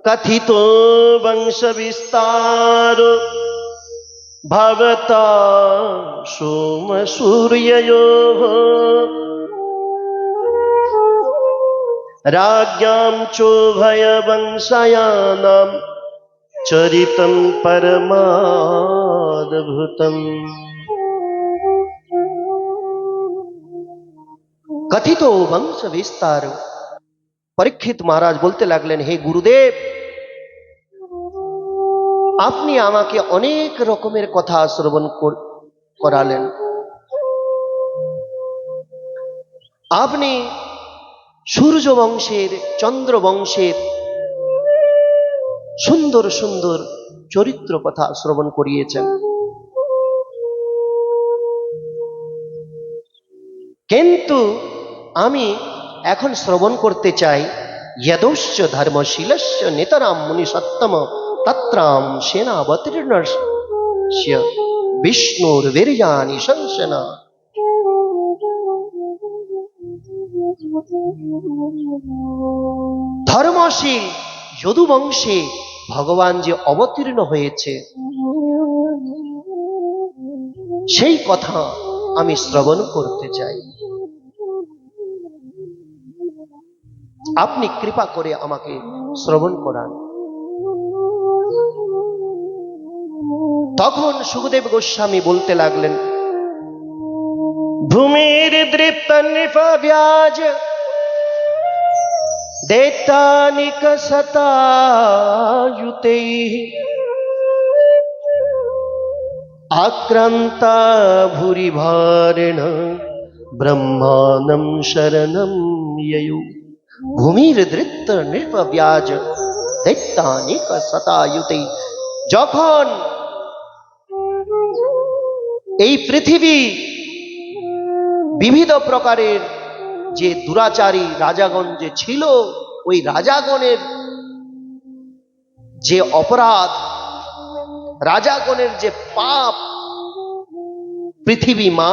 कथितो वंश विस्तार भवता सोम सूर्ययोः राज्ञां चोभयवंशयानां चरितं परमाद्भुतम्। कथितो वंश विस्तार। परीक्षित महाराज बोलते लागलेन, हे गुरुदेव, আপনি আমাকে অনেক রকমের কথা শ্রবণ করালেন। আপনি সূর্য বংশের, চন্দ্র বংশের সুন্দর সুন্দর চরিত্র কথা শ্রবণ করিয়েছেন, কিন্তু আমি এখন শ্রবণ করতে চাই यदोश्च धर्मशीलस्य नितरां मुनिसत्तम तत्रां सेनावतीर्णस्य विष्णुर्वीर्याणि संशना। ধর্মশীল যদু বংশে ভগবান যে অবতীর্ণ হয়েছে সেই কথা আমি শ্রবণ করতে চাই। আপনি কৃপা করে আমাকে শ্রবণ করান। তখন সুখদেব গোস্বামী বলতে লাগলেন, ভূমির দৃপ্ত নৃপব্যাজ दैत्यानिक शतायुतैः आक्रान्ता भूरिभारेण ब्रह्माणं शरणं ययौ। ভূমির্দৃপ্ত নৃপব্যাজ दैत्यानिक शतायुतैः। যখন এই পৃথিবী বিবিধ প্রকারের যে দুরাচারী রাজাগণ যে ছিল, ওই রাজাগণের যে অপরাধ, রাজাগণের যে পাপ পৃথিবী মা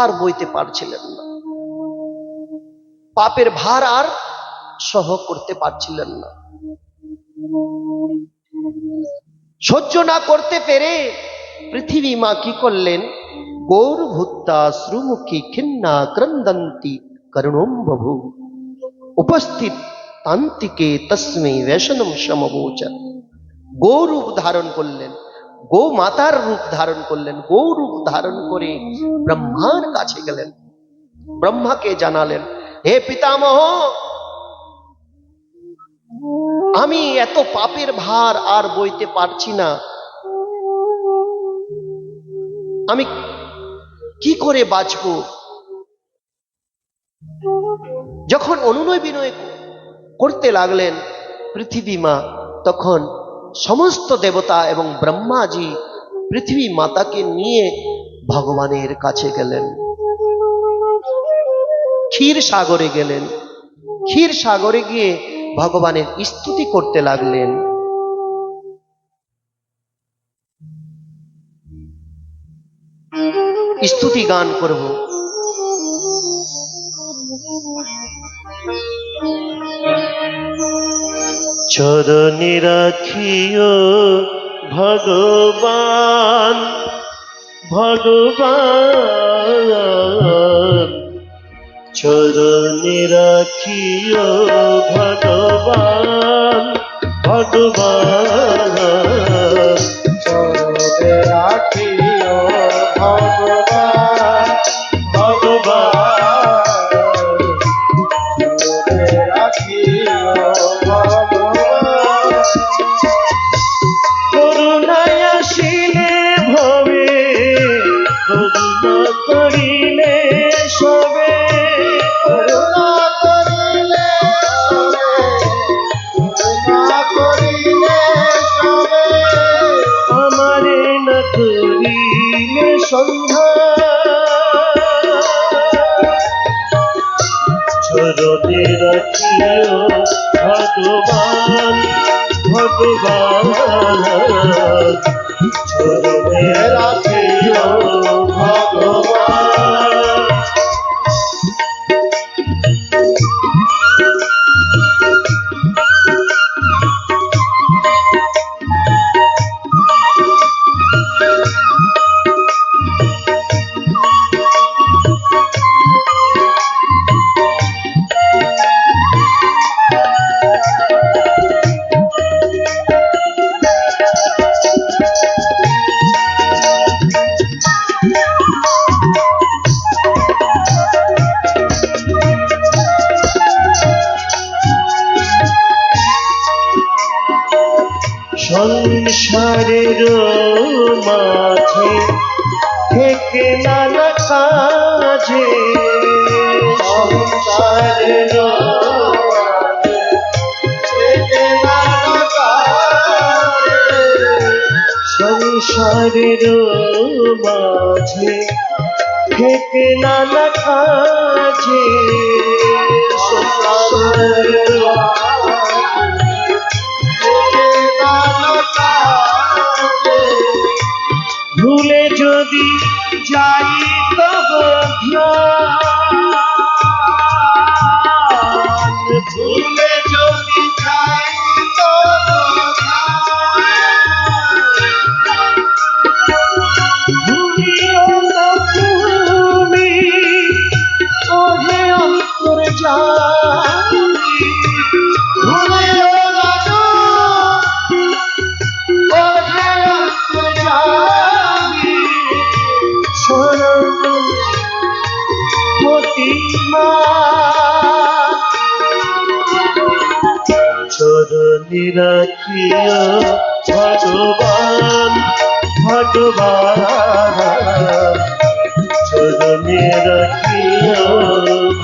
আর বইতে পারছিলেন না, পাপের ভার আর সহ করতে পারছিলেন না। সহ্য না করতে পেরে পৃথিবী মা কি করলেন, গৌরভূতা শ্রুমুখী খিন্না ক্রন্দন্তি করুণম বভূ উপস্থিত তান্তিকে তস্মৈ বৈষ্ণম সমবোচ। গৌরূপ ধারণ করলেন, গো মাতার রূপ ধারণ করলেন, গৌরূপ ধারণ করে ব্রহ্মার কাছে গেলেন, ব্রহ্মাকে জানালেন, হে পিতামহ, আমি এত পাপের ভার আর বইতে পারছি না, আমি কি করে বাঁচব? যখন অনুনয় বিনয় করতে লাগলেন পৃথিবী মা, তখন সমস্ত দেবতা এবং ব্রহ্মাজি পৃথিবী মাতাকে নিয়ে ভগবানের কাছে গেলেন, ক্ষীর সাগরে গেলেন। ক্ষীর সাগরে গিয়ে ভগবানের স্তুতি করতে লাগলেন। স্তুতি গান করব। চরণে রাখিও ভগবান, ভগবান চরণে রাখিও ভগবান, ভগবান চরণে রাখিও ভগবান, ভগবান চরণে রাখিও ভগবান। করুণায় আসিলে ভবে, করুণা করিলে সবে, করুণা করিলে সবে, করুণা করিলে সবে, আমারে না করিলে সন্ধ্যা। চরণে রাখিও ভগবান, ভগবান চরণে রাখিও ভগবান। সংসারের মাঝে থেকে নানা কাজে, সংসারের থেকে নানা কাজে, সংসারের মাঝে থেকে নানা কাজে, সংসারের ভুলে যদি যাই তব ধ্যান, ভুলে যদি যাই তব ভুলিও না তুমি ওহে অন্তর্যামী, ভুলিও না ওহে অন্তর্যামী, চরণে রাখিয়া ভগবান ভগবান, চরণে রাখিয়া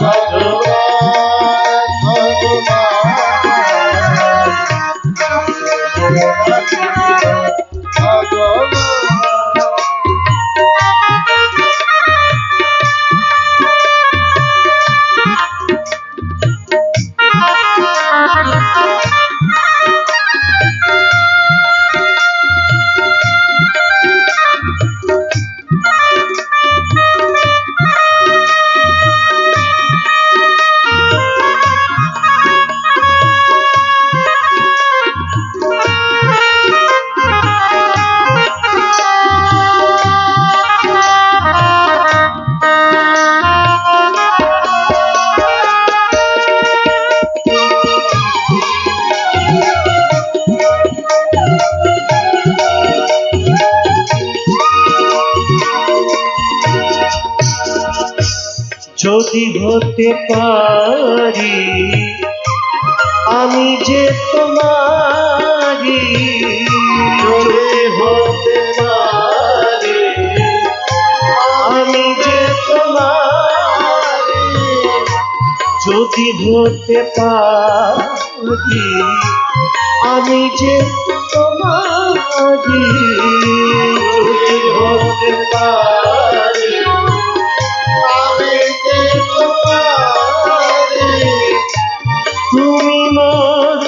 ভগবান ভগবান। যদি হতে পারি আমি যে তোমারি, যদি হতে পারি আমি যে তোমারি, যদি হতে পারি আমি যে তোমারি, যদি হতে পারি তুমি মোর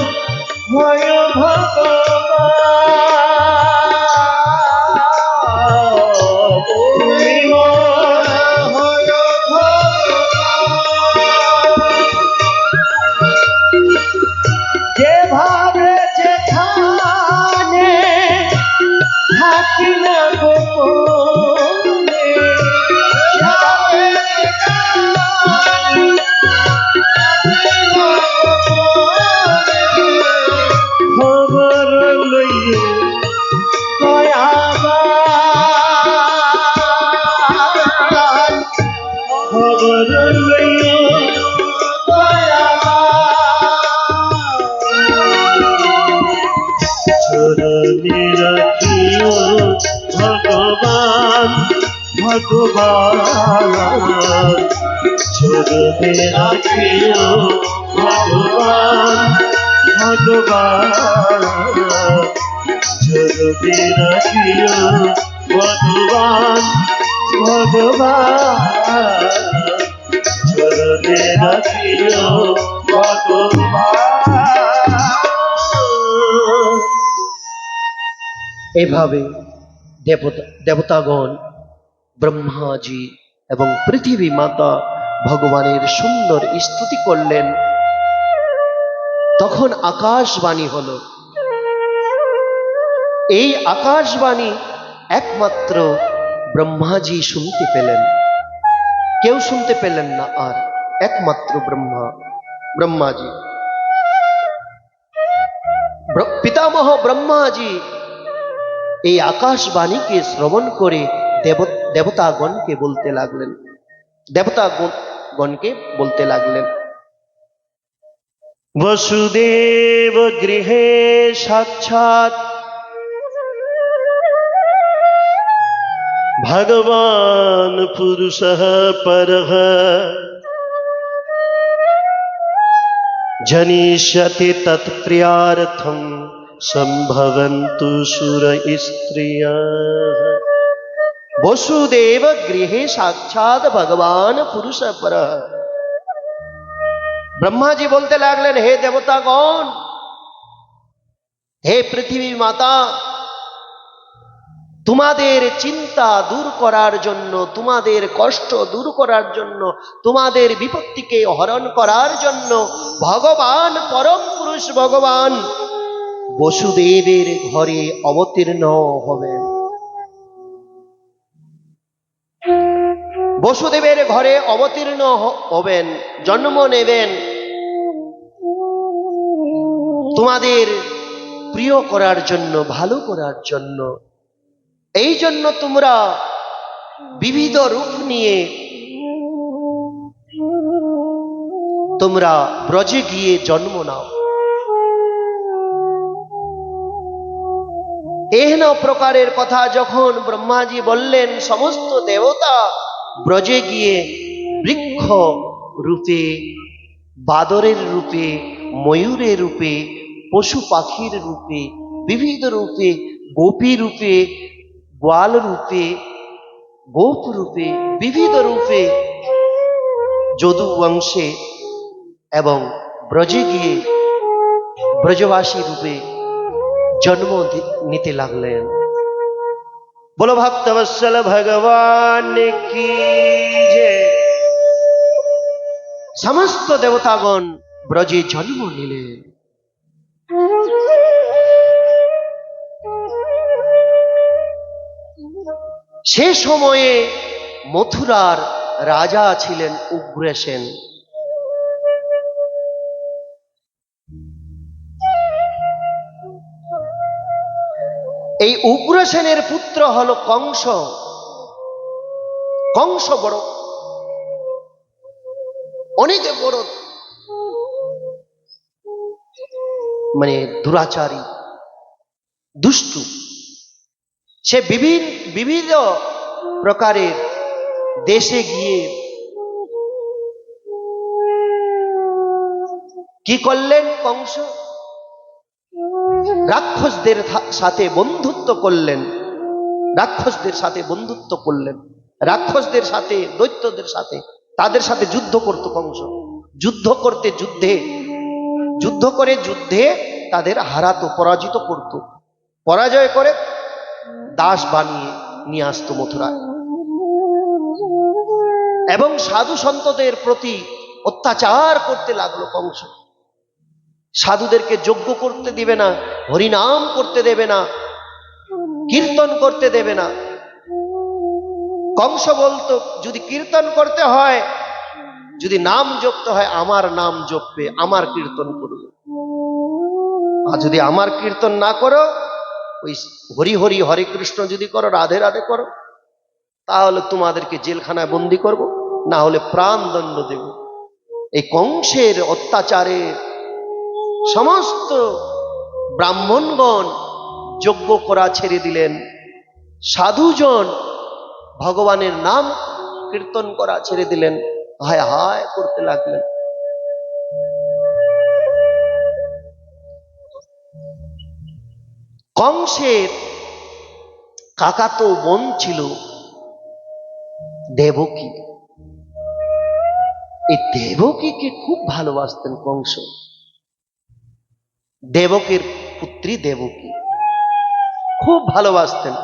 ভয় ভগবান, তুমি মোর ভয় ভগবান, যেভাবে যেখানে থাকি না গোপনে, খবর লইয়ে দয়াবান, খবর লইয়ে দয়াবান, চরণে রাখিও ভগবান ভগবান, চরণে রাখিও ভগবান ভগবান, চরণে রাখিও ভগবান ভগবান, চরণে রাখিও ভগবান। এভাবে দেবতাগণ ব্রহ্মাজি এবং পৃথিবী মাতা ভগবানের সুন্দর স্তুতি করলেন। তখন আকাশবাণী হলো। এই আকাশবাণী একমাত্র ব্রহ্মাজি শুনতে পেলেন, কেউ শুনতে পেলেন না, আর একমাত্র ব্রহ্মাজি। পিতামহ ব্রহ্মাজি এই আকাশবাণীকে শ্রবণ করে দেবতাগণকে বলতে লাগলেন, বসুদেব গৃহে সাক্ষাৎ भगवान पुरुषः परः जनिष्यति तत्प्रियार्थं संभवन्तु सुर स्त्रियः। বসুদেব গৃহে সাক্ষাৎ ভগবান পুরুষ পর। ব্রহ্মাজি বলতে লাগলেন, হে দেবতাগণ, হে পৃথিবী মাতা, তোমাদের চিন্তা দূর করার জন্য, তোমাদের কষ্ট দূর করার জন্য, তোমাদের বিপত্তিকে হরণ করার জন্য ভগবান পরম পুরুষ ভগবান বসুদেবের ঘরে অবতীর্ণ হবেন। বসুদেবের ঘরে অবতীর্ণ হবেন, জন্ম নেবেন, তোমাদের প্রিয় করার জন্য, ভালো করার জন্য। এই জন্য তোমরা বিবিধ রূপ নিয়ে তোমরা ব্রজে গিয়ে জন্ম নাও। এহেন প্রকারের কথা যখন ব্রহ্মাজি বললেন, সমস্ত দেবতা ব্রজে গিয়ে বৃক্ষ রূপে, বাদরের রূপে, ময়ূরের রূপে, পশু পাখির রূপে, বিবিধ রূপে, গোপী রূপে, গোয়াল রূপে, গোপ রূপে, বিবিধ রূপে, যদু বংশে এবং ব্রজে গিয়ে ব্রজবাসী রূপে জন্ম নিতে লাগলেন। বলো ভক্তবৎসল ভগবান কি জয়। সমস্ত দেবতাগণ ব্রজে জন্ম নিলেন। সে সময়ে মথুরার রাজা ছিলেন উগ্রসেন। এই উগ্রসেনের পুত্র হলো কংস। কংস বড়, অনেক বড়, মানে দুরাচারী, দুষ্টু। সে বিবিধ প্রকারের দেশে গিয়ে কি করলেন? কংস রাক্ষসদের সাথে বন্ধুত্ব করলেন, রাক্ষসদের সাথে বন্ধুত্ব করলেন, রাক্ষসদের সাথে, দৈত্যদের সাথে, তাদের সাথে যুদ্ধ করত কংস। যুদ্ধ করতে যুদ্ধ করে যুদ্ধে তাদের হারাতো, পরাজিত করত, পরাজয় করে দাস বানিয়ে নিয়ে আসতো মথুরায়। এবং সাধু সন্তদের প্রতি অত্যাচার করতে লাগলো কংস। সাধুদেরকে যজ্ঞ করতে দিবে না, হরিনাম করতে দেবে না, কীর্তন করতে দেবে না। কংস বলতো, যদি কীর্তন করতে হয়, যদি নাম জপতে হয়, আমার নাম জপবে, আমার কীর্তন করবে। আর যদি আমার কীর্তন না করো, ওই হরি হরি হরে কৃষ্ণ যদি করো, রাধে রাধে করো, তাহলে তোমাদেরকে জেলখানায় বন্দি করব, না হলে প্রাণদণ্ড দেব। এই কংসের অত্যাচারে সমস্ত ব্রাহ্মণগণ যজ্ঞ করা ছেড়ে দিলেন, সাধুজন ভগবানের নাম কীর্তন করা ছেড়ে দিলেন, হায় হায় করতে লাগলেন। কংসের কাকাতো বোন ছিল দেবকী। এই দেবকীকে খুব ভালোবাসতেন কংস। দেবকীর পুত্রী দেবকী খুব ভালোবাসতেন,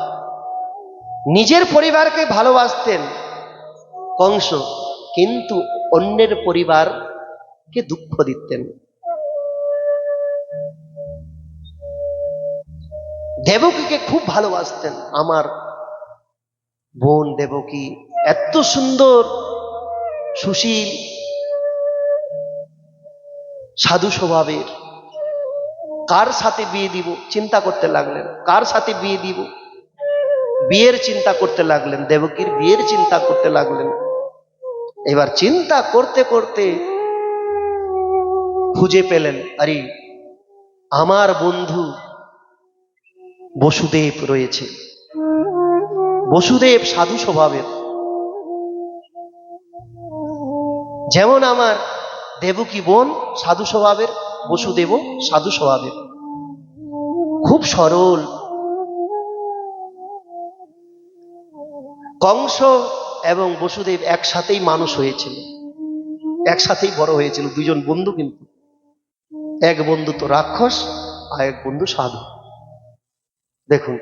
নিজের পরিবারকে ভালোবাসতেন কংস, কিন্তু অন্যের পরিবারকে দুঃখ দিতেন। দেবকীকে খুব ভালোবাসতেন। আমার বোন দেবকী এত সুন্দর, সুশীল, সাধু স্বভাবের, কার সাথে বিয়ে দিব চিন্তা করতে লাগলেন, কার সাথে বিয়ে দিব, বিয়ের চিন্তা করতে লাগলেন, দেবকীর বিয়ের চিন্তা করতে লাগলেন। এবার চিন্তা করতে করতে খুঁজে পেলেন, আরে আমার বন্ধু বসুদেব রয়েছে, বসুদেব সাধু স্বভাবের, যেমন আমার দেবকী বোন সাধু স্বভাবের, বসুদেবও সাধু স্বভাবের, খুব সরল। কংস এবং বসুদেব একসাথেই মানুষ হয়েছিল, একসাথেই বড় হয়েছিল, দুজন বন্ধু। কিন্তু এক বন্ধু তো রাক্ষস আর এক বন্ধু সাধু। দেখুন,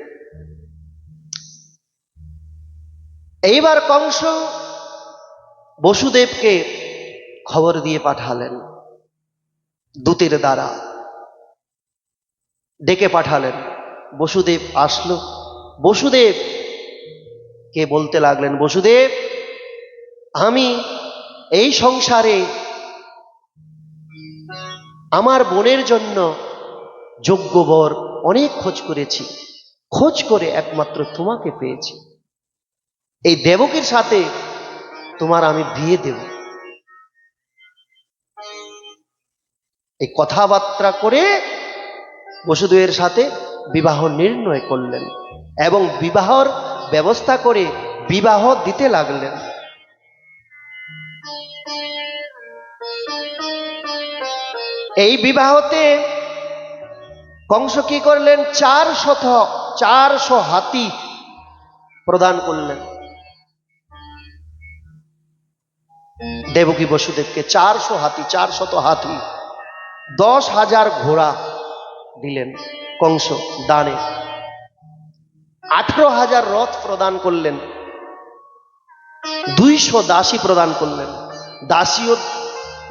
এইবার কংস বসুদেবকে খবর দিয়ে পাঠালেন, দূতের দ্বারা ডেকে পাঠালেন। বসুদেব আসলো, বসুদেব কে বলতে লাগলেন, বসুদেব, আমি এই সংসারে আমার বোনের জন্য যোগ্য বর অনেক খোঁজ করেছি, খোঁজ করে একমাত্র তোমাকে পেয়েছি। এই দেবকীর সাথে তোমার আমি বিয়ে দেব। এই কথাবার্তা করে বসুদেবের সাথে বিবাহ নির্ণয় করলেন এবং বিবাহর ব্যবস্থা করে বিবাহ দিতে লাগলেন। এই বিবাহতে কংস কি করলেন, 400 হাতি প্রদান করলেন দেবকী বসুদেবকে। 400 হাতি, 400 হাতি, 10,000 ঘোড়া দিলেন কংস দানে। 18,000 রথ প্রদান করলেন, 200 দাসী প্রদান করলেন, দাসীও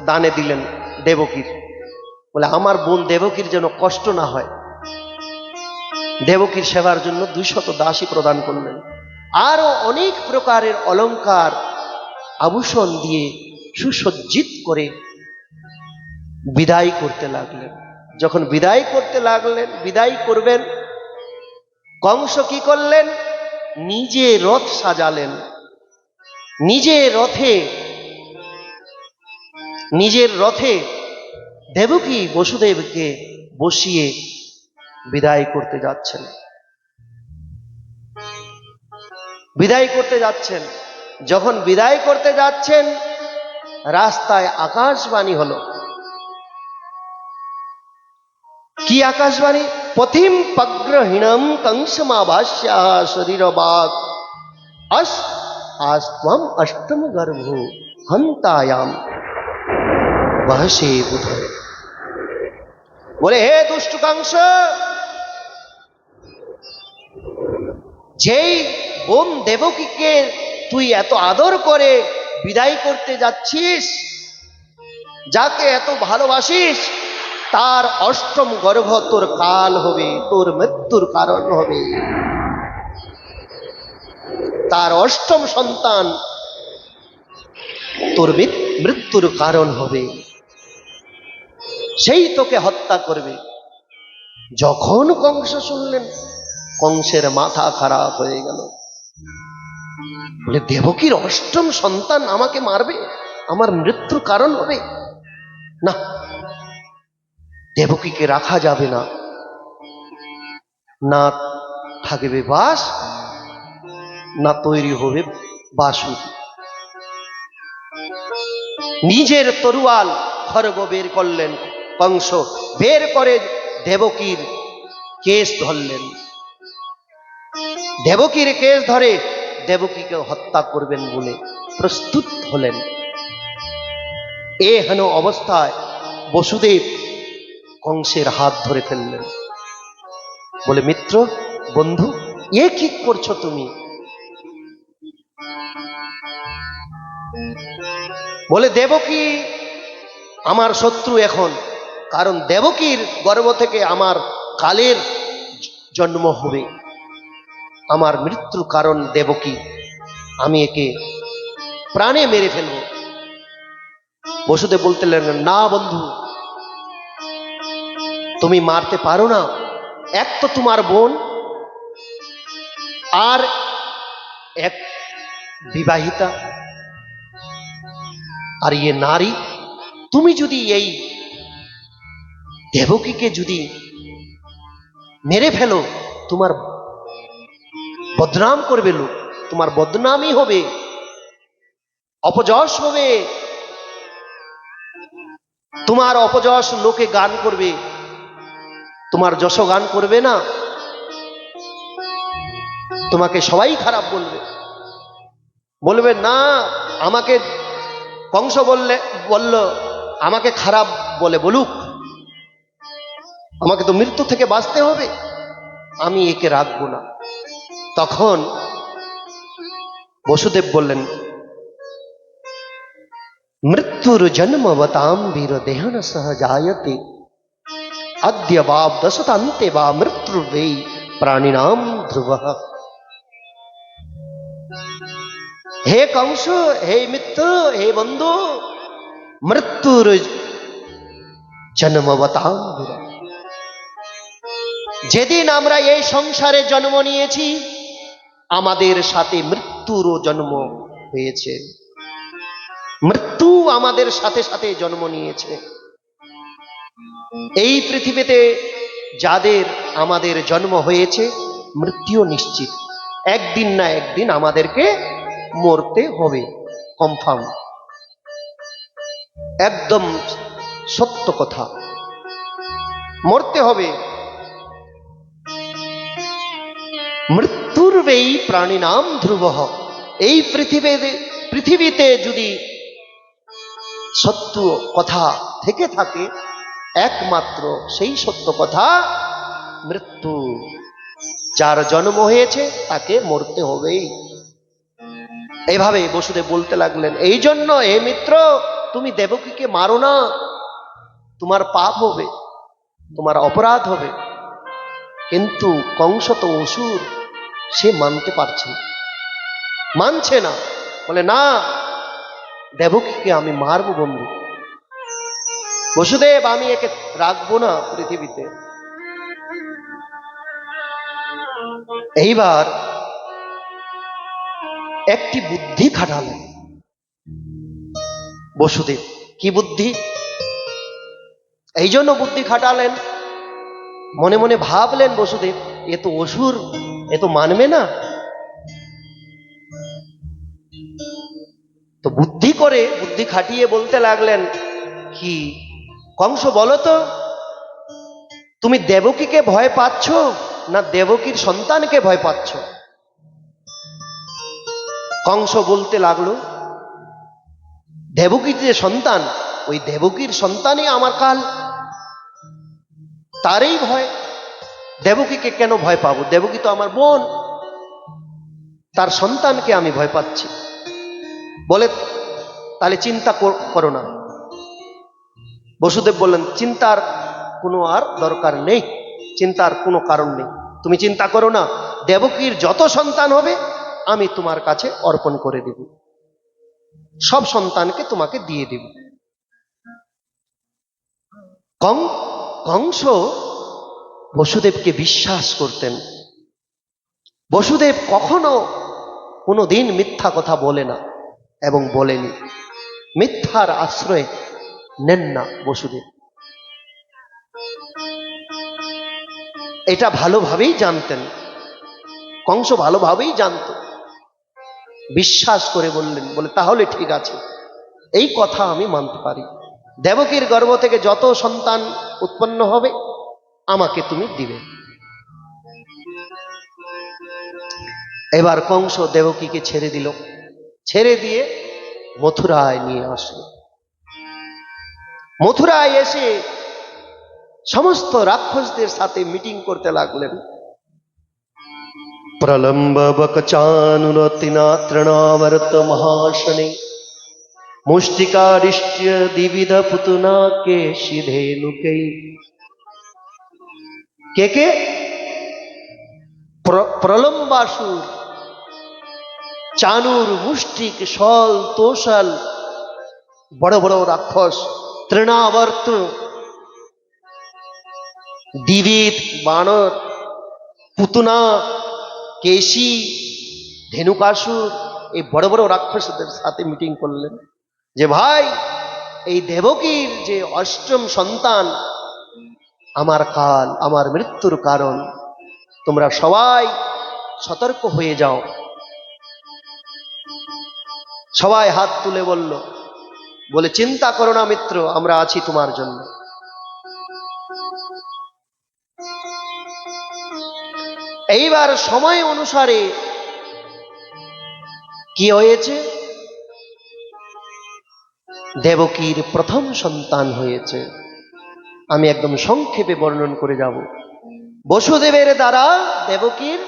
দানে দিলেন দেবকীর। বলে আমার বোন দেবকীর যেন কষ্ট না হয়, দেবকীর সেবার জন্য 200 দাসী প্রদান করলেন। আরো অনেক প্রকারের অলংকার আভূষণ দিয়ে সুসজ্জিত করে বিদায় করতে লাগলেন। যখন বিদায় করতে লাগলেন, বিদায় করবেন, কংস কি করলেন, নিজে রথ সাজালেন, নিজের রথে দেবকী বসুদেবকে বসিয়ে বিদায় করতে যাচ্ছেন। বিদায় করতে যাচ্ছেন, যখন বিদায় করতে যাচ্ছেন, রাস্তায় আকাশবাণী হলো। কি আকাশবাণী? পথিম পগ্রহীনম কংসমাভাস্যা শরীর বাক আস্ত্বম অষ্টম গর্ভ হন্তায়াম বহসে বুধ। বলে, হে দুষ্ট কংস, যেই বোন দেবকীকে তুই এত আদর করে বিদায় করতে যাচ্ছিস, যাকে এত ভালোবাসিস, তার অষ্টম গর্ভ তোর কাল হবে, তোর মৃত্যুর কারণ হবে। তার অষ্টম সন্তান তোর মৃত্যুর কারণ হবে, সেই তোকে হত্যা করবে। যখন কংস শুনলেন, কংসের মাথা খারাপ হয়ে গেল। বলে, দেবকীর অষ্টম সন্তান আমাকে মারবে, আমার মৃত্যুর কারণ হবে? না, দেবকীকে রাখা যাবে না, না থাকবে বাস, না তৈরি হবে বাসুকি। নিজের তরুয়াল খড়গ বের করলেন কংস, বের করে দেবকীর কেশ ধরলেন। দেবকীর কেশ ধরে দেবকীকে হত্যা করবেন বলে প্রস্তুত হলেন। এ হেন অবস্থায় বসুদেব কংসের হাত ধরে ফেললেন। বলে, মিত্র, বন্ধু, এ কি করছো তুমি? বলে, দেবকী আমার শত্রু এখন, কারণ দেবকীর গর্ভ থেকে আমার কালের জন্ম হবে, আমার মৃত্যুর কারণ দেবকী, আমি একে প্রাণে মেরে ফেলব। বসুদেব বলতে লাগলেন, না বন্ধু, তুমি মারতে পারো না। এক তো তোমার বোন, আর এক বিবাহিতা, আর ইয়ে নারী। তুমি যদি এই দেবকীকে যদি মেরে ফেলো, তোমার বদনাম করবে লোক, তোমার বদনামই হবে, অপযশ হবে, তোমার অপযশ লোকে গান করবে, তোমার যশ গান করবে না, তোমাকে সবাই খারাপ বলবে, বলবে না আমাকে কংস বলল আমাকে খারাপ বলে বলুক, আমাকে তো মৃত্যু থেকে বাঁচতে হবে, আমি একে রাখবো না। তখন বসুদেব বললেন, মৃত্যুর জন্মবতাম বীর দেহন সহ জায়তে অদ্য বা দশতান্তে বা মৃত্যুর্বৈ প্রাণিনাম ধ্রুব। হে কংস, হে মিত্র, হে বন্ধু, মৃত্যুর জন্মবতাম বীর, যেদিন আমরা এই সংসারে জন্ম নিয়েছি আমাদের সাথে মৃত্যুরও জন্ম হয়েছে, মৃত্যু আমাদের সাথে সাথে জন্ম নিয়েছে। এই পৃথিবীতে যাদের আমাদের জন্ম হয়েছে মৃত্যু নিশ্চিত, একদিন না একদিন আমাদেরকে মরতে হবে, কনফার্ম, একদম সত্য কথা, মরতে হবে। মৃত্যুর্বেই প্রাণিনাম ধ্রুব। এই পৃথিবীতে যদি সত্য কথা থেকে থাকে একমাত্র সেই সত্য কথা মৃত্যু। যার জন্ম হয়েছে তাকে মরতে হবেই। এইভাবে বসুদেব বলতে লাগলেন, এই জন্য হে মিত্র তুমি দেবকীকে মারো না, তোমার পাপ হবে, তোমার অপরাধ হবে। কিন্তু কংস তো অসুর, সে মানতে পারছে না, মানছে না, বলে না দেবকীকে আমি মারবো বন্ধু, বসুদেব আমি একে রাখবো না পৃথিবীতে। এইবার একটি বুদ্ধি খাটালেন বসুদেব। কি বুদ্ধি? এই জন্য বুদ্ধি খাটালেন, মনে মনে ভাবলেন বসুদেব এ তো অসুর, এ তো মানবে না, তো বুদ্ধি খাটিয়ে বলতে লাগলেন, কি কংস বলো তো তুমি দেবকীকে ভয় পাচ্ছ না দেবকীর সন্তানকে ভয় পাচ্ছ? কংস বলতে লাগলো, দেবকীর যে সন্তান ওই দেবকীর সন্তানই আমার কাল, তারই ভয়, দেবকীকে কেন ভয় পাবো? দেবকী তো আমার বোন, তার সন্তানকে আমি ভয় পাচ্ছি। বলে তাহলে চিন্তা করো না। বসুদেব বললেন, চিন্তার কোনো আর দরকার নেই, চিন্তার কোনো কারণ নেই, তুমি চিন্তা করো না, দেবকীর যত সন্তান হবে আমি তোমার কাছে অর্পণ করে দেব, সব সন্তানকে তোমাকে দিয়ে দেব। কংস বসুদেবকে বিশ্বাস করতেন। বসুদেব কখনো কোনো দিন মিথ্যা কথা বলে না এবং বলেনি, মিথ্যার আশ্রয় নেন না বসুদেব। এটা ভালোভাবেই জানতেন, কংস ভালোভাবেই জানত, বিশ্বাস করে বললেন, বলে তাহলে ঠিক আছে, এই কথা আমি মানতে পারি, দেবকীর গর্ভ থেকে যত সন্তান উৎপন্ন হবে আমাকে তুমি দিবে। এবার কংস দেবকীকে ছেড়ে দিল, ছেড়ে দিয়ে মথুরায় নিয়ে আসলো। মথুরায় এসে সমস্ত রাক্ষসদের সাথে মিটিং করতে লাগলেন। প্রলম্ব বকচানুরতিনা তৃণাবর্ত মহাশনে মুষ্টিকারিশ্চ দ্বিবিধ পুতুনা কে সিধেনুকে। কে কে? প্রলম্বাসুর, চানুর, মুষ্টিক, শল, তোষাল, বড় বড় রাক্ষস, তৃণাবর্ত, দ্বিবিধ বানর, পুতুনা, কেশী, ধেনুকাসুর, এই বড় বড় রাক্ষসদের সাথে মিটিং করলেন যে ভাই এই দেবকীর যে অষ্টম সন্তান আমার কাল, আমার মৃত্যুর কারণ, তোমরা সবাই সতর্ক হয়ে যাও, সবাই হাত তুলে বলে চিন্তা করো না মিত্র, আমরা আছি তোমার জন্য। এইবার সময় অনুসারে কি হয়েছে, দেবকীর প্রথম সন্তান হয়েছে। আমি একদম সংক্ষেপে বর্ণন করে যাব। বসুদেবের দ্বারা দেবকীর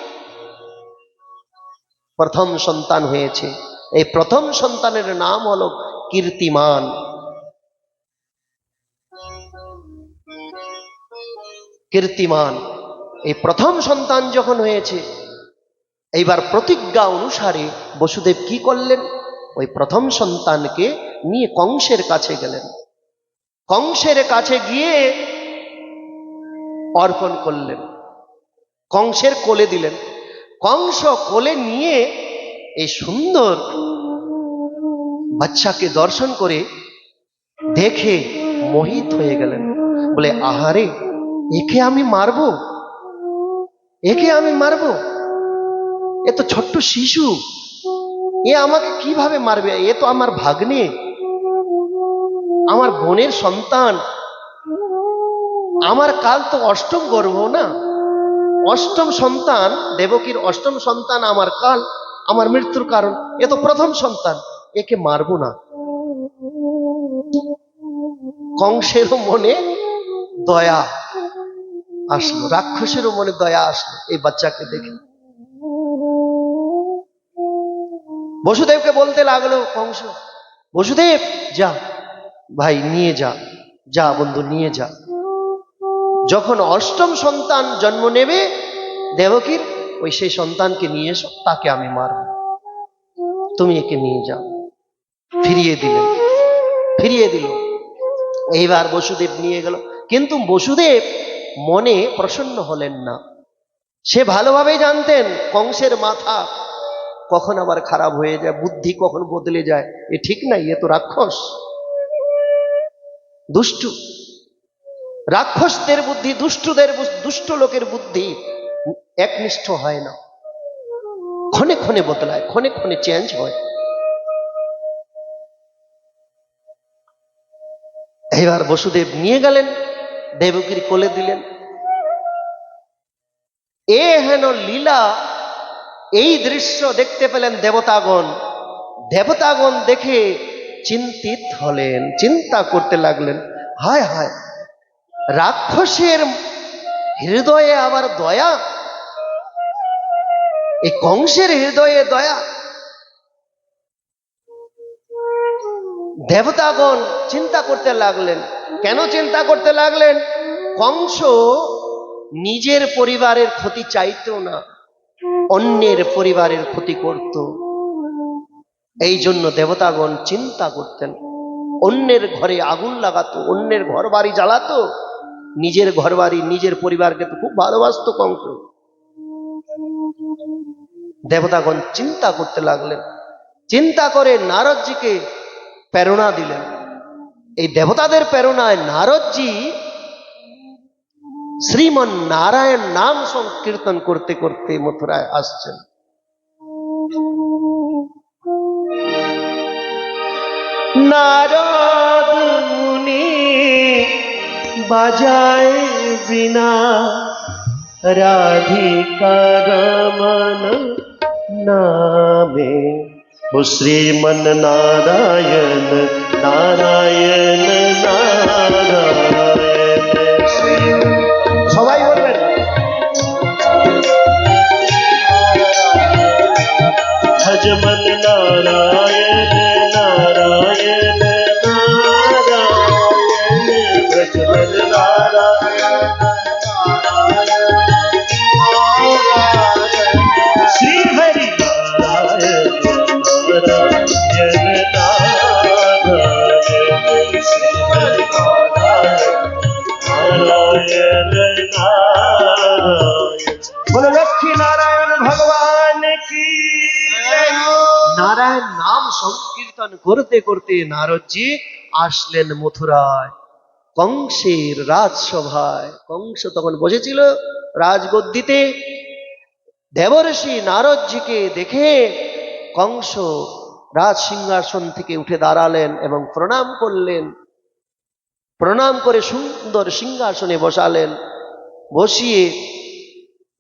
প্রথম সন্তান হয়েছে। এই প্রথম সন্তানের নাম হলো কীর্তিমান। কীর্তিমান এই প্রথম সন্তান যখন হয়েছে, এইবার প্রতিজ্ঞা অনুসারে বসুদেব কি করলেন, ওই প্রথম সন্তানকে নিয়ে কংসের কাছে গেলেন। কংসের কাছে গিয়ে অর্পণ করলেন, কংসের কোলে দিলেন। কংস কোলে নিয়ে এই সুন্দর বাচ্চাকে দর্শন করে দেখে মোহিত হয়ে গেলেন। বলে আহারে, একে আমি মারবো, একে আমি মারবো, এ তো ছোট্ট শিশু, এ আমাকে কিভাবে মারবে? এ তো আমার ভাগ্নে, আমার বোনের সন্তান, আমার কাল তো অষ্টম গর্ভ না, অষ্টম সন্তান, দেবকীর অষ্টম সন্তান আমার কাল, আমার মৃত্যুর কারণ। এ তো প্রথম সন্তান, একে মারবো না। কংসেরও মনে দয়া আসলো, রাক্ষসেরও মনে দয়া আসলো এই বাচ্চাকে দেখে। বসুদেবকে বলতে লাগলো কংস, বসুদেব যা ভাই, নিয়ে যা, যা বন্ধু নিয়ে যা। যখন অষ্টম সন্তান জন্ম নেবে দেবকীর, ওই সেই সন্তানকে নিয়ে এসো, তাকে আমি মারব, তুমি একে নিয়ে যাও। ফিরিয়ে দিলেন, ফিরিয়ে দিল। এইবার বসুদেব নিয়ে গেল, কিন্তু বসুদেব মনে প্রসন্ন হলেন না। সে ভালোভাবেই জানতেন কংসের মাথা কখন আবার খারাপ হয়ে যায়, বুদ্ধি কখন বদলে যায়, এ ঠিক নাই, এ তো রাক্ষস, দুষ্টু। রাক্ষসদের বুদ্ধি, দুষ্ট লোকের বুদ্ধি একনিষ্ঠ হয় না, ক্ষণে ক্ষণে বদলায়, ক্ষণে ক্ষণে চেঞ্জ হয়। এবার বসুদেব নিয়ে গেলেন, দেবকীর কোলে দিলেন। এ হেন লীলা, এই দৃশ্য দেখতে পেলেন দেবতাগণ। দেবতাগণ দেখে চিন্তিত হলেন, চিন্তা করতে লাগলেন, হায় হায়, রাক্ষসের হৃদয়ে আবার দয়া, এই কংসের হৃদয়ে দয়া। দেবতাগণ চিন্তা করতে লাগলেন। কেন চিন্তা করতে লাগলেন? কংস নিজের পরিবারের ক্ষতি চাইতো না, অন্যের পরিবারের ক্ষতি করত। এই জন্য দেবতাগণ চিন্তা করতেন, অন্যের ঘরে আগুন লাগাতো, অন্যের ঘর বাড়ি জ্বালাতো, নিজের ঘর বাড়ি নিজের পরিবারকে তো খুব ভালোবাসতো কংস। দেবতাগণ চিন্তা করতে লাগলেন, চিন্তা করে নারদজিকে প্রেরণা দিলেন। এই দেবতাদের প্রেরণায় নারদজি শ্রীমন নারায়ণ নাম সংকীর্তন করতে করতে মথুরায় আসছেন। নারদ মুনি বাজায় বিনা, রাধিকা রমন নামে। ও শ্রীমন নারায়ণ নারায়ণ নারায়ণ শ্রীমন। সবাই বলবেন, ভজমন নারায়ণ নারায়ণ নারায়ণ, ভজমন নারায়ণ শ্রী হরি নারায়ণ নারায়ণ নারায়ণ, শ্রী হরি নারায়ণ নারায়ণ। বলো লক্ষ্মী নারায়ণ ভগবান কি। নারায়ণ নাম সংকীর্তন করতে করতে নারদজি আসলেন মথুরায়, কংসের রাজসভায়। কংস তখন বসেছিল রাজগদ্দিতে। দেবর্ষি নারদজিকে দেখে কংস রাজ সিংহাসন থেকে উঠে দাঁড়ালেন এবং প্রণাম করলেন। প্রণাম করে সুন্দর সিংহাসনে বসালেন। বসিয়ে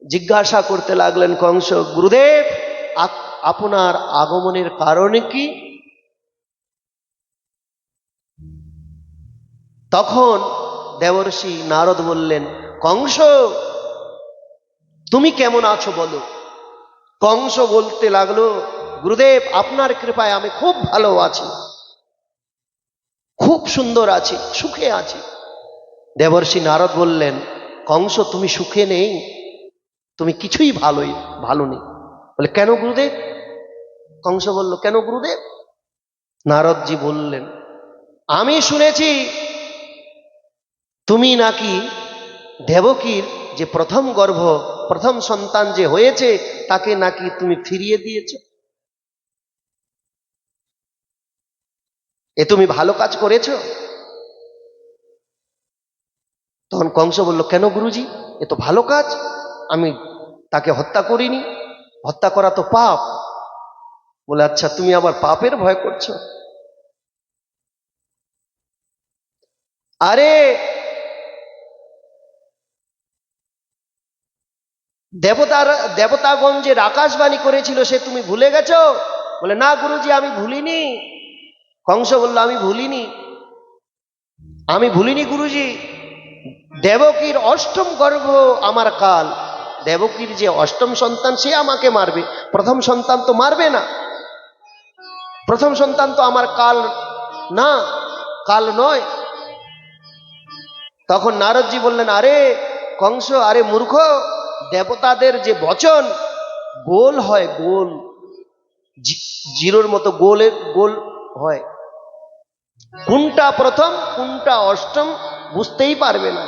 জিজ্ঞাসা করতে লাগলেন কংস, গুরুদেব আপনার আগমনের কারণ কি? তখন দেবর্ষি নারদ বললেন, কংস তুমি কেমন আছো বলো। কংস বলতে লাগলো, গুরুদেব আপনার কৃপায় আমি খুব ভালো আছি, খুব সুন্দর আছি, সুখে আছি। দেবর্ষি নারদ বললেন, কংস তুমি সুখে নেই, তুমি কিছুই ভালো নেই। বলে কেন গুরুদেব? কংস বলল, কেন গুরুদেব? নারদজি বললেন, আমি শুনেছি তুমি নাকি দেবকীর যে প্রথম সন্তান যে হয়েছে তাকে নাকি তুমি ফিরিয়ে দিয়েছ। এ তুমি ভালো কাজ করেছো? তখন কংস বলল, কেন গুরুজি, এ তো ভালো কাজ, আমি তাকে হত্যা করিনি, হত্যা করা তো পাপ। বলে আচ্ছা, তুমি আবার পাপের ভয় করছো? আরে দেবতাগণ যে আকাশবাণী করেছিল সে তুমি ভুলে গেছো? বলে না গুরুজি, আমি ভুলিনি। কংস বলল, আমি ভুলিনি গুরুজি। দেবকীর অষ্টম গর্ভ আমার কাল, দেবকীর যে অষ্টম সন্তান সে আমাকে মারবে, প্রথম সন্তান তো মারবে না। প্রথম সন্তান তো আমার কাল না, কাল নয়। তখন নারদজি বললেন, আরে কংস, আরে মূর্খ, দেবতাদের যে বচন গোল হয়, গোল জিরোর মতো গোল হয়, কোনটা প্রথম কোনটা অষ্টম বুঝতেই পারবে না।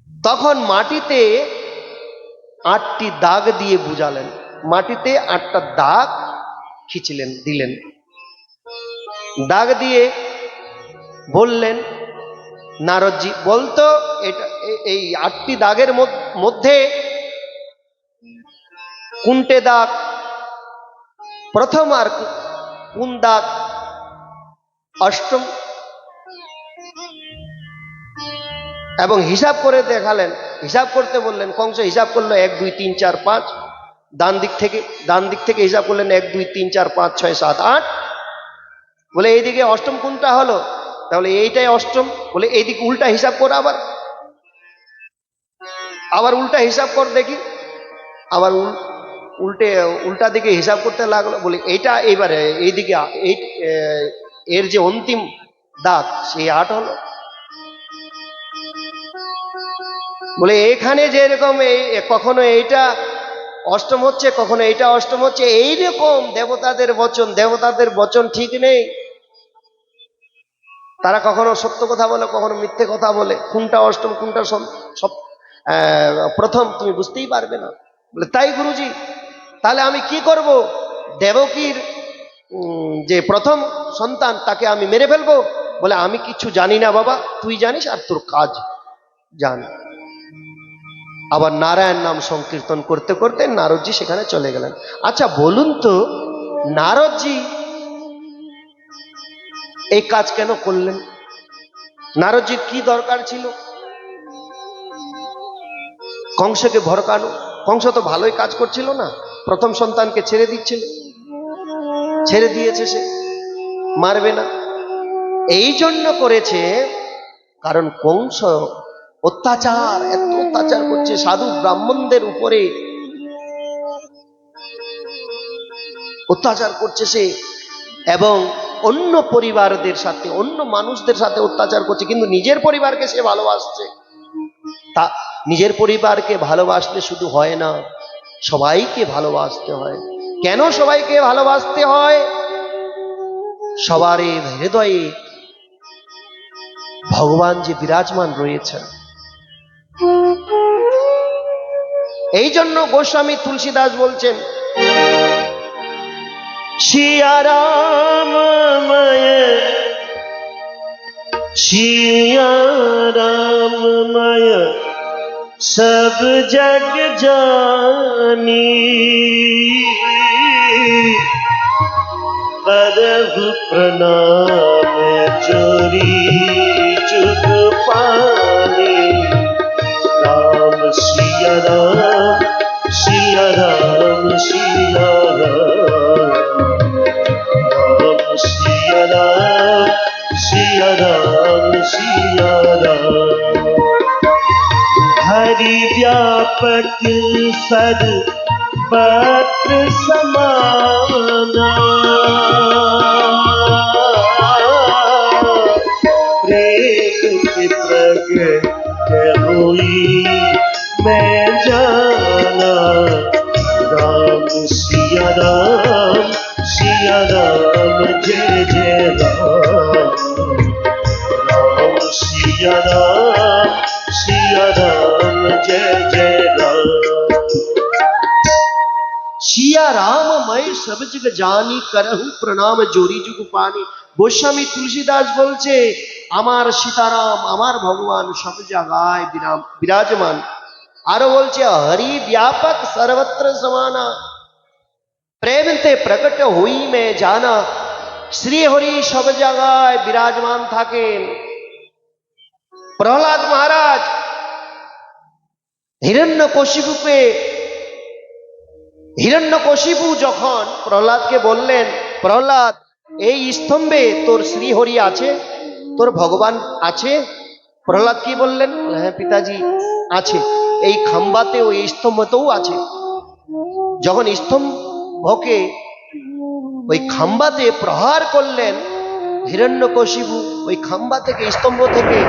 তখন মাটিতে 8টি দাগ দিয়ে বুঝালেন, মাটিতে 8টা দাগ দিলেন। দাগ দিয়ে বললেন, নারদজি বলতো এটা এই 8টি দাগের মধ্যে কোনটে দাগ প্রথম আর কোন দাগ অষ্টম। এবং হিসাব করে দেখালেন, হিসাব করতে বললেন। কংস হিসাব করলো 1 2 3 4 5, ডান দিক থেকে হিসাব করলেন 1 2 3 4 5 6 7 8। বলে এইদিকে অষ্টম কোনটা হলো? তাহলে এইটাই অষ্টম। বলে এইদিকে উল্টা হিসাব কর, আবার উল্টা হিসাব কর দেখি। আবার উল্টা দিকে হিসাব করতে লাগলো। বলে এইটা এইবারে এইদিকে এর যে অন্তিম দাগ সেই 8 হলো। বলে এখানে যেরকম কখনো এইটা অষ্টম হচ্ছে, কখনো এইটা অষ্টম হচ্ছে, এইরকম দেবতাদের বচন ঠিক নেই। তারা কখনো সত্য কথা বলে, কখনো মিথ্যে কথা বলে, কোনটা অষ্টম কোনটা সব প্রথম তুমি বুঝতেই পারবে না। বলে তাই গুরুজি, তাহলে আমি কি করব? দেবকীর যে প্রথম সন্তান তাকে আমি মেরে ফেলবো? বলে আমি কিছু জানি না বাবা, তুই জানিস আর তোর কাজ জান। আবার নারায়ণ নাম সংকীর্তন করতে করতে নারদজি সেখানে চলে গেলেন। আচ্ছা বলুন তো, নারদজি এই কাজ কেন করলেন? নারদজির কি দরকার ছিল কংসকে ভরকানো? কংস তো ভালোই কাজ করছিল না, প্রথম সন্তানকে ছেড়ে দিয়েছে, সে মারবে না। এই জন্য করেছে কারণ কংস এত অত্যাচার করছে সাধু ব্রাহ্মণদের উপরে, অত্যাচার করছে সে, এবং অন্য পরিবারদের সাথে, অন্য মানুষদের সাথে অত্যাচার করছে, কিন্তু নিজের পরিবারকে সে ভালোবাসছে। তা নিজের পরিবারকে ভালোবাসলে শুধু হয় না, সবাইকে ভালোবাসতে হয়। কেন সবাইকে ভালোবাসতে হয়? সবার হৃদয়ে ভগবান যে বিরাজমান রয়েছেন। এই জন্য গোস্বামী তুলসীদাস বলছেন, सिया राममय सिया राममय सब जग जानी करहु प्रणाम जोरी जुग पानी राम सिया राम सिया राम सिया राम राम सिया राम सिया राम सिया राम हरि व्यापक सर्वत्र समाना प्रेम के प्रगट हुई मैं जाना राम सिया राम जय जय राम राम सिया राम जय जय राम सिया राम मैं सब जग জানি করহু প্রণাম জোরি যুগ পানি। গোস্বামী তুলসীদাস বলছে আমার সীতারাম আমার ভগবান সব জায়গায় বিরাজমান। আরো বলছে হরি ব্যাপক সর্বত্র সমানা প্রেম তে প্রকট হই মে জানা। শ্রী হরি সব জায়গায় বিরাজমান থাকেন। প্রহ্লাদ মহারাজ হিরণ্যকশিপু যখন প্রহ্লাদকে বললেন প্রহ্লাদ এই স্তম্ভে তোর শ্রীহরি আছে, তোর ভগবান আছে? প্রহ্লাদ কি বললেন? হ্যাঁ পিতাজি আছে, এই খাম্বাতেও এই স্তম্ভতেও আছে। যখন স্তম্ভকে ওই খাম্বাতে প্রহার করলেন হিরণ্যকশিপু, ওই খাম্বা থেকে স্তম্ভ থেকে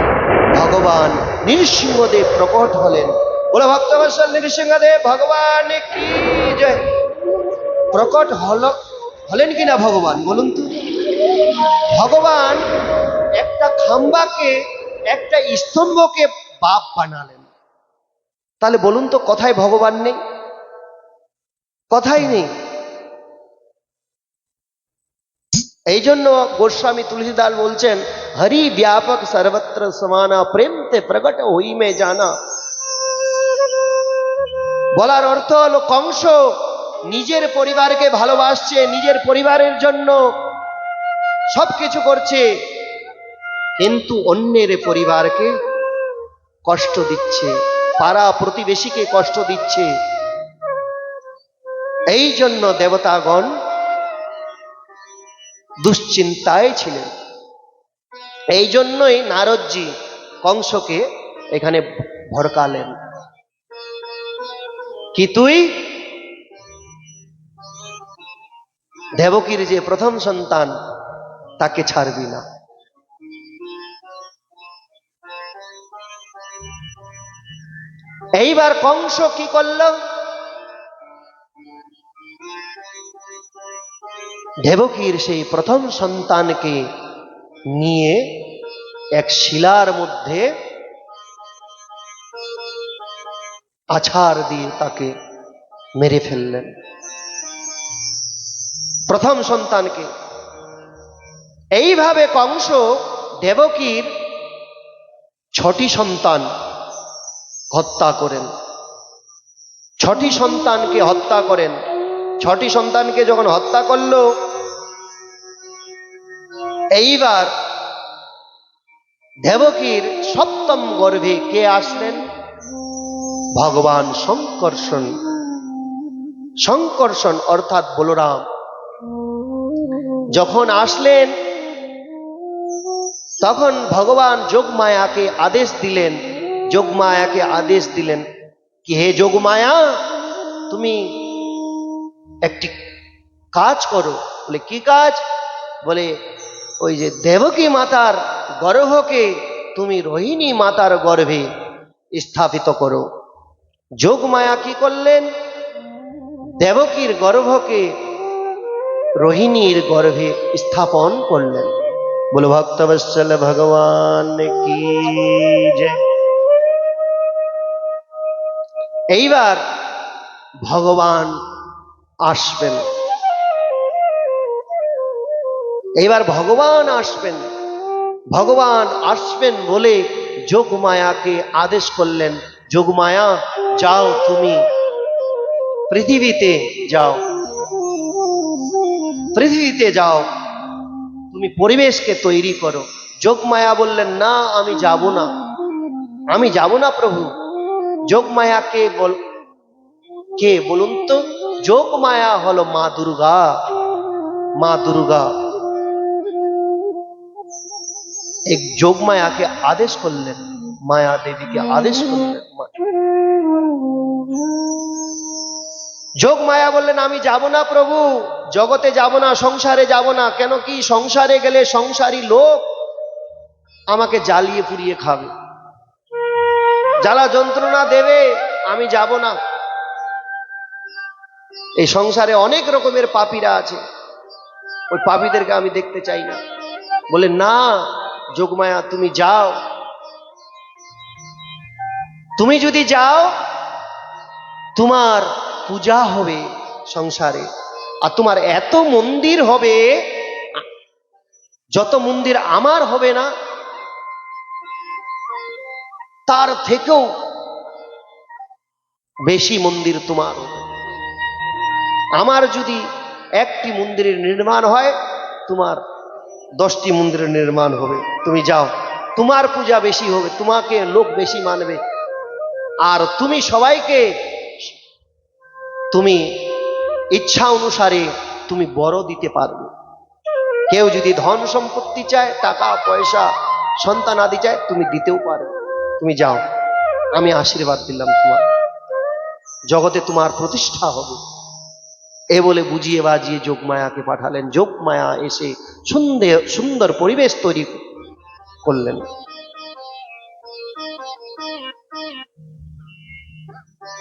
ভগবান নৃসিংহদেব প্রকট হলেন। বলে ভক্তবৎসল নৃসিংহদেব ভগবান কি জয়। প্রকট হলেন কিনা ভগবান বলুন তো? ভগবান একটা খাম্বাকে একটা স্তম্ভকে বাপ বানালেন। তাহলে বলুন তো কথায় ভগবান নেই? কথাই নেই। এই জন্য গোস্বামী তুলসীদাস বলছেন হরি ব্যাপক সর্বত্র সমানা প্রেম তে প্রকট হই মে জানা। বলার অর্থ হলো কংস নিজের পরিবারকে ভালোবাসছে, নিজের পরিবারের জন্য সবকিছু করছে, কিন্তু অন্যের পরিবারকে কষ্ট দিচ্ছে, পাড়া প্রতিবেশীকে কষ্ট দিচ্ছে। এই জন্য দেবতাগণ দুশ্চিন্তায় ছিলেন। এই জন্যই নারদজি কংসকে এখানে ভড়কালেন কি তুই দেবকীর যে প্রথম সন্তান তাকে ছাড়বি না। এইবার কংস কি করল? দেবকীর সেই প্রথম সন্তানকে নিয়ে এক শিলার মধ্যে আছাড় দিয়ে তাকে মেরে ফেললেন। প্রথম সন্তানকে। এইভাবে কংস দেবকীর 6টি সন্তান হত্যা করেন। 6টি সন্তানকে হত্যা করেন। 6টি সন্তানকে যখন হত্যা করল, এইবার দেবকীর 7ম গর্ভে কে আসলেন? ভগবান শঙ্কর্ষণ অর্থাৎ বলরাম। যখন আসলেন তখন ভগবান যোগমায়াকে আদেশ দিলেন কি হে যোগমায়া তুমি একটি কাজ করো। বলে কি কাজ? বলে ওই যে দেবকী মাতার গর্ভকে তুমি রোহিণী মাতার গর্ভে স্থাপিত করো। যোগমায়া কি করলেন? দেবকীর গর্ভকে রোহিণীর গর্ভে স্থাপন করলেন। বলে ভক্তবৎসল ভগবান কি জয়। এইবার ভগবান আসবেন। ভগবান আসবেন বলে যোগমায়াকে আদেশ করলেন যোগমায়া যাও, তুমি পৃথিবীতে যাও, পৃথিবীতে যাও, তুমি পরিবেশকে তৈরি করো। যোগমায়া বললেন, না আমি যাব না, আমি যাব না প্রভু। যোগমায়া কে বলুন তো? যোগমায়া হলো মা দুর্গা। মা দুর্গা এক যোগমায়াকে আদেশ করলেন, মায়া দেবীকে আদেশ করলেন। যোগমায়া বললেন, আমি যাব না প্রভু, জগতে যাব না, সংসারে যাব না। কেন কি? সংসারে গেলে সংসারী লোক আমাকে জ্বালিয়ে পুড়িয়ে খাবে, জ্বালা যন্ত্রণা দেবে, আমি যাব না। এই সংসারে অনেক রকমের পাপীরা আছে, ওই পাপীদেরকে আমি দেখতে চাই না। বলে, না যোগমায়া তুমি যাও, তুমি যদি যাও তোমার পূজা হবে সংসারে, আর তোমার এত মন্দির হবে, যত মন্দির আমার হবে না তার থেকেও বেশি মন্দির তোমার হবে। আমার যদি একটি মন্দিরের নির্মাণ হয়, তোমার 10টি মন্দিরের নির্মাণ হবে। তুমি যাও, তোমার পূজা বেশি হবে, তোমাকে লোক বেশি মানবে, আর তুমি সবাইকে তুমি ইচ্ছা অনুসারে তুমি বড় দিতে পারবে। কেউ যদি ধন সম্পত্তি চায়, টাকা পয়সা সন্তান আদি চায়, তুমি দিতেও পারবে। তুমি যাও, আমি আশীর্বাদ দিলাম, তোমার জগতে তোমার প্রতিষ্ঠা হবে। এ বলে বুঝিয়ে বাজিয়ে যোগমায়াকে পাঠালেন। যোগমায়া এসে সুন্দর পরিবেশ তৈরি করলেন।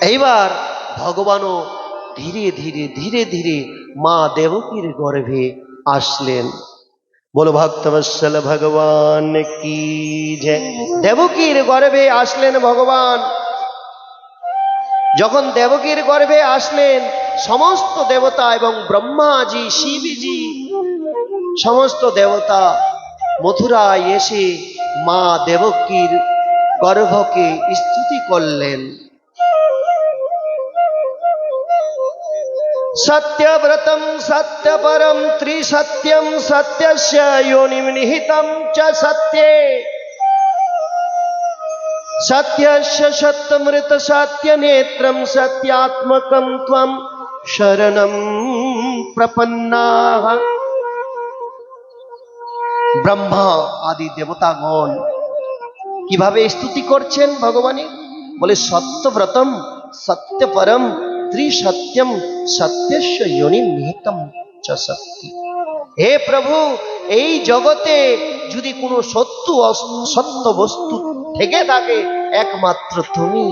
এইবার ভগবানও ধীরে ধীরে ধীরে ধীরে মা দেবকীর গর্ভে আসলেন। বলো ভক্তবৎসল ভগবান কি জয়। দেবকীর গর্ভে আসলেন ভগবান। যখন দেবকীর গর্ভে আসলেন, সমস্ত দেবতা এবং ব্রহ্মাজি, শিবজি, সমস্ত দেবতা মথুরায় এসে মা দেবকীর গর্ভকে স্তুতি করলেন। সত্যব্রতম সত্যপরম ত্রিসত্যম সত্যস্য যোনিম নিহিতম চ সত্যে সত্যস্য সত্যমৃত সত্যনেত্রম সত্যাত্মকম ত্বম শরণম প্রপন্নাঃ। ব্রহ্মা আদি দেবতাগণ কিভাবে স্তুতি করছেন ভগবানের? বলে, সত্যব্রতম সত্যপরম ত্রিসত্যম সত্যস্য যোনিম নিহিতম চ সত্য। হে প্রভু, এই জগতে যদি কোনো সত্য বস্তু থেকে থাকে, একমাত্র তুমি,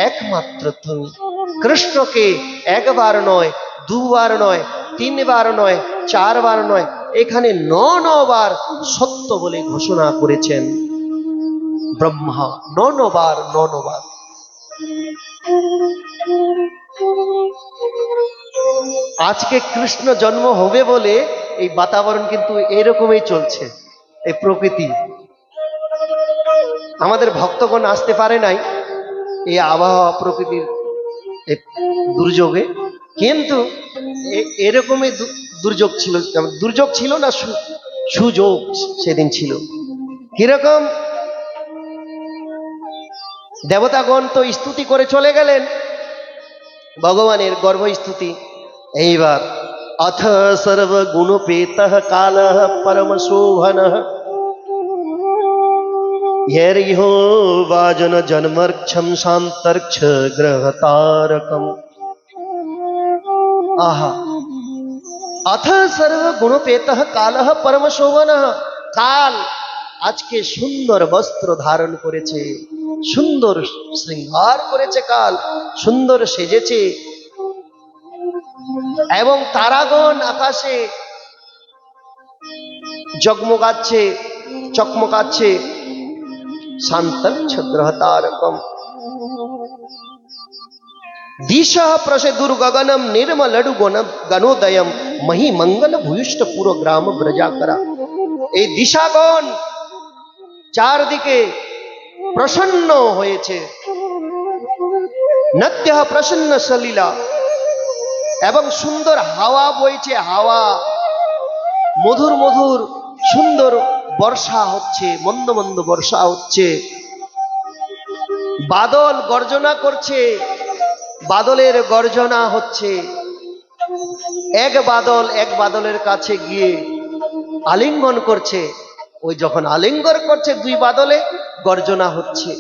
একমাত্র তুমি। কৃষ্ণকে একবার নয়, দুবার নয়, 3 বার নয়, 4 বার নয়, এখানে 9 বার সত্য বলে ঘোষণা করেছেন ব্রহ্মা। 9 বার, 9 বার। আজকে কৃষ্ণ জন্ম হবে বলে এই বাতাবরণ কিন্তু এরকমই চলছে, এই প্রকৃতি। আমাদের ভক্তগণ আসতে পারে নাই এই আবহাওয়া প্রকৃতির দুর্যোগে, কিন্তু এরকমই দুর্যোগ ছিল। দুর্যোগ ছিল না, সুযোগ সেদিন ছিল। কিরকম? দেবতাগণ তো স্তুতি করে চলে গেলেন, ভগবানের গর্ভস্তুতি। এইবার অথ সর্বগুণোপেতঃ কালঃ পরম শোভনঃ ইহো বাজন জন্মর্ক্ষম শান্তর্ক্ষ গ্রহতারকম। আহা, অথ সর্বগুণোপেতঃ কালঃ পরম শোভনঃ। কাল আজকে সুন্দর বস্ত্র ধারণ করেছে, সুন্দর শৃঙ্গার করেছে, কাল সুন্দর সেজেছে, এবং তারাগণ আকাশে জগমগাচ্ছে, চকমকাচ্ছে। শান্তর্ক্ষ গ্রহতারকম দিশা প্রসেদুর গগনম নির্মলডু গণোদয়ম মহি মঙ্গল ভূয়িষ্ঠ পুরো গ্রাম ব্রজাকরা। এই দিশাগণ চারদিকে প্রসন্ন হয়েছে, নত্য প্রসন্ন সলিলা, এবং সুন্দর হাওয়া বইছে, হাওয়া মধুর মধুর সুন্দর বর্ষা হচ্ছে, মন্দ মন্দ বর্ষা হচ্ছে। বাদল গর্জনা করছে, বাদলের গর্জনা হচ্ছে। এক বাদলের কাছে গিয়ে আলিঙ্গন করছে। ওই যখন আলিঙ্গন করছে, দুই বাদলে গর্জনা হচ্ছে।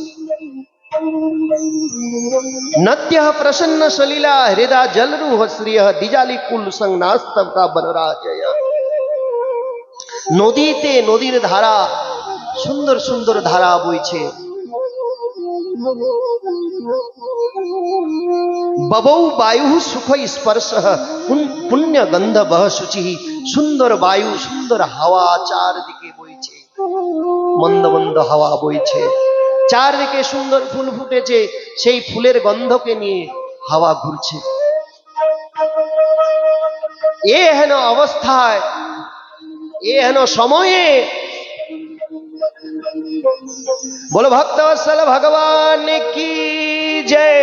नत्य प्रसन्न सलीला हृदय जलरूह श्रिय दिजाली कुल संग नास्तव का बनराजय। নদীতে নদীর ধারা, সুন্দর সুন্দর ধারা বইছে। ববৌ বায়ু সুখ স্পর্শ পুণ্য গন্ধ বহ শুচি। সুন্দর বায়ু, সুন্দর হাওয়া চারদিকে বইছে, মন্দ মন্দ হাওয়া বইছে। চারদিকে সুন্দর ফুল ফুটেছে, সেই ফুলের গন্ধকে নিয়ে হাওয়া ঘুরছে। এ হেন অবস্থায়, এ হেন সময়ে বলো ভক্তবৎসল ভগবান কি জয়।